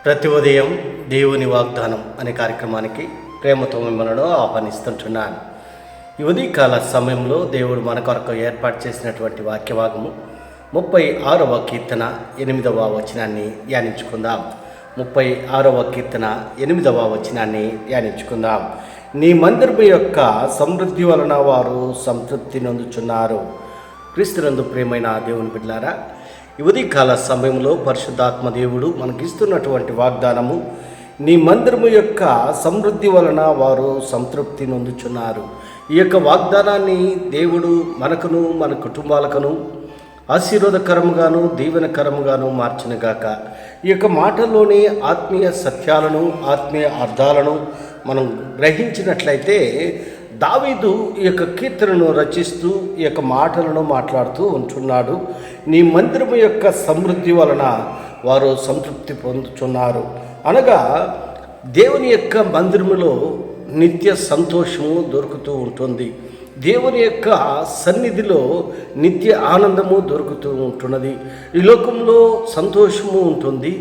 ప్రతి ఉదయం దేవుని వాగ్దానం అనే కార్యక్రమానికి ప్రేమతో మిమ్మల్ని ఆహ్వానిస్తుంటున్నాను. ఈ ఉదయకాల సమయంలో దేవుడు మన కొరకు ఏర్పాటు చేసినటువంటి వాక్యభాగము 36వ కీర్తన 8వ వచనాన్ని ధ్యానించుకుందాం. 36వ కీర్తన 8వ వచనాన్ని ధ్యానించుకుందాం. నీ మందిరము యొక్క సమృద్ధి వలన వారు సంతృప్తి నొందుచున్నారు. క్రీస్తునందు ప్రియమైన దేవుని బిడ్డలారా, ఈ ఉదయకాల సమయంలో పరిశుద్ధాత్మ దేవుడు మనకిస్తున్నటువంటి వాగ్దానము, నీ మందిరము యొక్క సమృద్ధి వలన వారు సంతృప్తి నొందుచున్నారు. ఈ యొక్క వాగ్దానాన్ని దేవుడు మనకును మన కుటుంబాలకును ఆశీర్వాదకరముగాను దీవెనకరముగాను మార్చినగాక. ఈ యొక్క మాటల్లోని ఆత్మీయ సత్యాలను ఆత్మీయ అర్థాలను మనం గ్రహించినట్లయితే దావీదు ఈ యొక్క కీర్తనను రచిస్తూ ఈ యొక్క మాటలను మాట్లాడుతూ ఉంటున్నాడు. నీ మందిరము యొక్క సమృద్ధి వలన వారు సంతృప్తి పొందుతున్నారు అనగా, దేవుని యొక్క మందిరములో నిత్య సంతోషము దొరుకుతూ ఉంటుంది. దేవుని యొక్క సన్నిధిలో నిత్య ఆనందము దొరుకుతూ ఉంటున్నది. ఈ లోకంలో సంతోషము ఉంటుంది,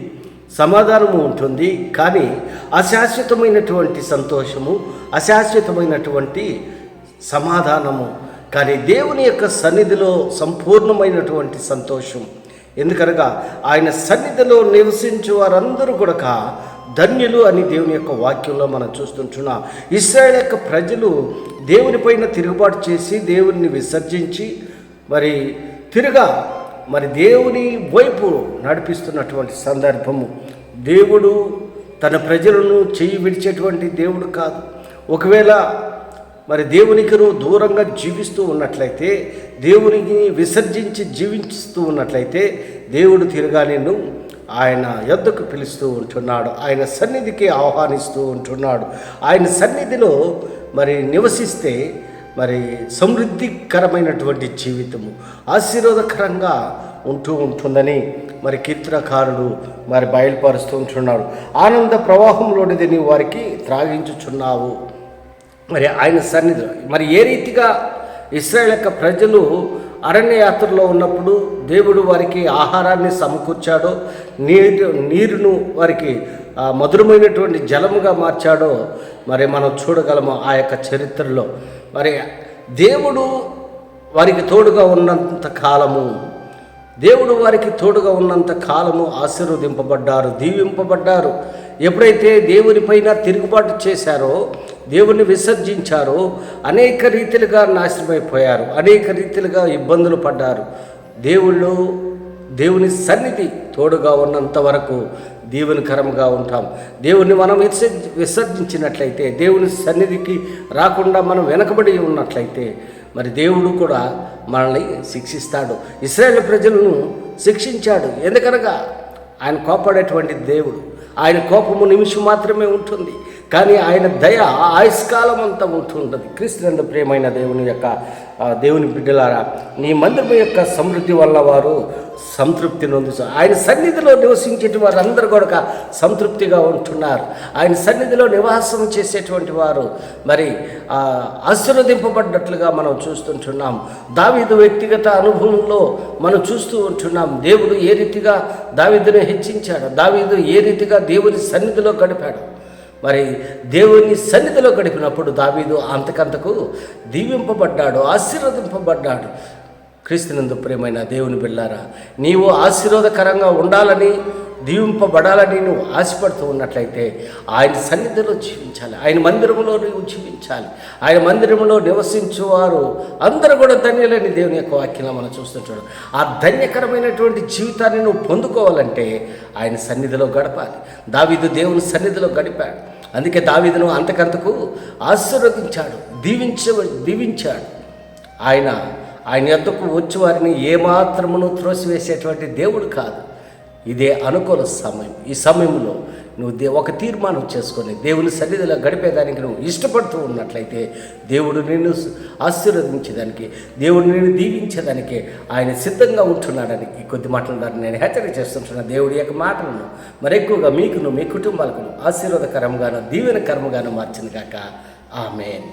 సమాధానము ఉంటుంది, కానీ అశాశ్వతమైనటువంటి సంతోషము, అశాశ్వతమైనటువంటి సమాధానము. కానీ దేవుని యొక్క సన్నిధిలో సంపూర్ణమైనటువంటి సంతోషం. ఎందుకనగా ఆయన సన్నిధిలో నివసించే వారందరూ కూడా ధన్యులు అని దేవుని యొక్క వాక్యంలో మనం చూస్తుంటున్నాం. ఇశ్రాయేలు యొక్క ప్రజలు దేవునిపైన తిరుగుబాటు చేసి దేవుని విసర్జించి మరి దేవుని వైపు నడిపిస్తున్నటువంటి సందర్భము. దేవుడు తన ప్రజలను చెయ్యి విడిచేటువంటి దేవుడు కాదు. ఒకవేళ దేవునికి దూరంగా జీవిస్తూ ఉన్నట్లయితే, దేవునికి విసర్జించి జీవిస్తూ ఉన్నట్లయితే, దేవుడు తిరగా నిన్ను ఆయన యొద్దకు పిలుస్తూ ఉంటున్నాడు. ఆయన సన్నిధికి ఆహ్వానిస్తూ ఉంటున్నాడు. ఆయన సన్నిధిలో నివసిస్తే సమృద్ధికరమైనటువంటి జీవితము ఆశీర్వాదకరంగా ఉంటుందని కీర్తనకారుడు బయలుపరుస్తూ ఉంటున్నాడు. ఆనంద ప్రవాహంలోనిది నీవు వారికి త్రాగించుచున్నావు. ఆయన సన్నిధిలో ఏ రీతిగా ఇశ్రాయేలు యొక్క ప్రజలు అరణ్య యాత్రలో ఉన్నప్పుడు దేవుడు వారికి ఆహారాన్ని సమకూర్చాడో, నీరును వారికి మధురమైనటువంటి జలముగా మార్చాడో మనం చూడగలము. ఆ యొక్క చరిత్రలో దేవుడు వారికి తోడుగా ఉన్నంత కాలము, దేవుడు వారికి తోడుగా ఉన్నంత కాలము ఆశీర్వదింపబడ్డారు, దీవింపబడ్డారు. ఎప్పుడైతే దేవునిపైన తిరుగుబాటు చేశారో, దేవుని విసర్జించారో, అనేక రీతిలుగా నాశనమైపోయారు, అనేక రీతిలుగా ఇబ్బందులు పడ్డారు. దేవుని సన్నిధి తోడుగా ఉన్నంత వరకు దీవెనకరంగా ఉంటాం. దేవుణ్ణి మనం విసర్జించినట్లయితే, దేవుని సన్నిధికి రాకుండా మనం వెనకబడి ఉన్నట్లయితే దేవుడు కూడా మనల్ని శిక్షిస్తాడు. ఇశ్రాయేలు ప్రజలను శిక్షించాడు. ఎందుకనగా ఆయన కోపడేటువంటి దేవుడు. ఆయన కోపము నిమిషం మాత్రమే ఉంటుంది, కానీ ఆయన దయ ఆయుష్కాలం అంతా ఉంటుంటుంది. క్రీస్తునందు ప్రియమైన దేవుని బిడ్డలారా, నీ మందిరం యొక్క సమృద్ధి వల్ల వారు సంతృప్తి నొందుతారు. ఆయన సన్నిధిలో నివసించే వారందరూ కూడా సంతృప్తిగా ఉంటున్నారు. ఆయన సన్నిధిలో నివాసం చేసేటువంటి వారు ఆశీర్వదింపబడ్డట్లుగా మనం చూస్తుంటున్నాం. దావీదు వ్యక్తిగత అనుభవంలో మనం చూస్తూ ఉంటున్నాం. దేవుడు ఏ రీతిగా దావీదును హెచ్చించాడు, దావీదు ఏ రీతిగా దేవుని సన్నిధిలో గడిపాడు. దేవుని సన్నిధిలో గడిపినప్పుడు దావీదు అంతకంతకు దీవింపబడ్డాడు, ఆశీర్వదింపబడ్డాడు. క్రీస్తునందు ప్రియమైన దేవుని బిడ్డలారా, నీవు ఆశీర్వాదకరంగా ఉండాలని, దీవింపబడాలని నువ్వు ఆశపడుతూ ఉన్నట్లయితే ఆయన సన్నిధిలో జీవించాలి, ఆయన మందిరంలో నువ్వు జీవించాలి. ఆయన మందిరంలో నివసించేవారు అందరూ కూడా ధన్యులని దేవుని యొక్క వాక్యంలో మనం చూస్తుంటాడు. ఆ ధన్యకరమైనటువంటి జీవితాన్ని నువ్వు పొందుకోవాలంటే ఆయన సన్నిధిలో గడపాలి. దావీదు దేవుని సన్నిధిలో గడిపాడు. అందుకే దావీదును అంతకంతకు ఆశీర్వదించాడు, దీవించాడు. ఆయన యొద్దకు వచ్చి వారిని ఏమాత్రమును త్రోసివేసేటువంటి దేవుడు కాదు. ఇదే అనుకూల సమయం. ఈ సమయంలో నువ్వు ఒక తీర్మానం చేసుకొని దేవుని సన్నిధిలో గడిపేదానికి నువ్వు ఇష్టపడుతూ ఉన్నట్లయితే దేవుడు నిన్ను ఆశీర్వదించేదానికి, దేవుడు నిన్ను దీవించేదానికి ఆయన సిద్ధంగా ఉంటున్నాడని ఈ కొద్ది మాటల ద్వారా నేను హెచ్చరిక చేస్తుంటున్నా. దేవుడి యొక్క మాటలను మరెక్కువగా మీకును మీ కుటుంబాలకు ఆశీర్వాదకరంగాను దీవెనకరంగాను మార్చింది కాక. ఆమేన్.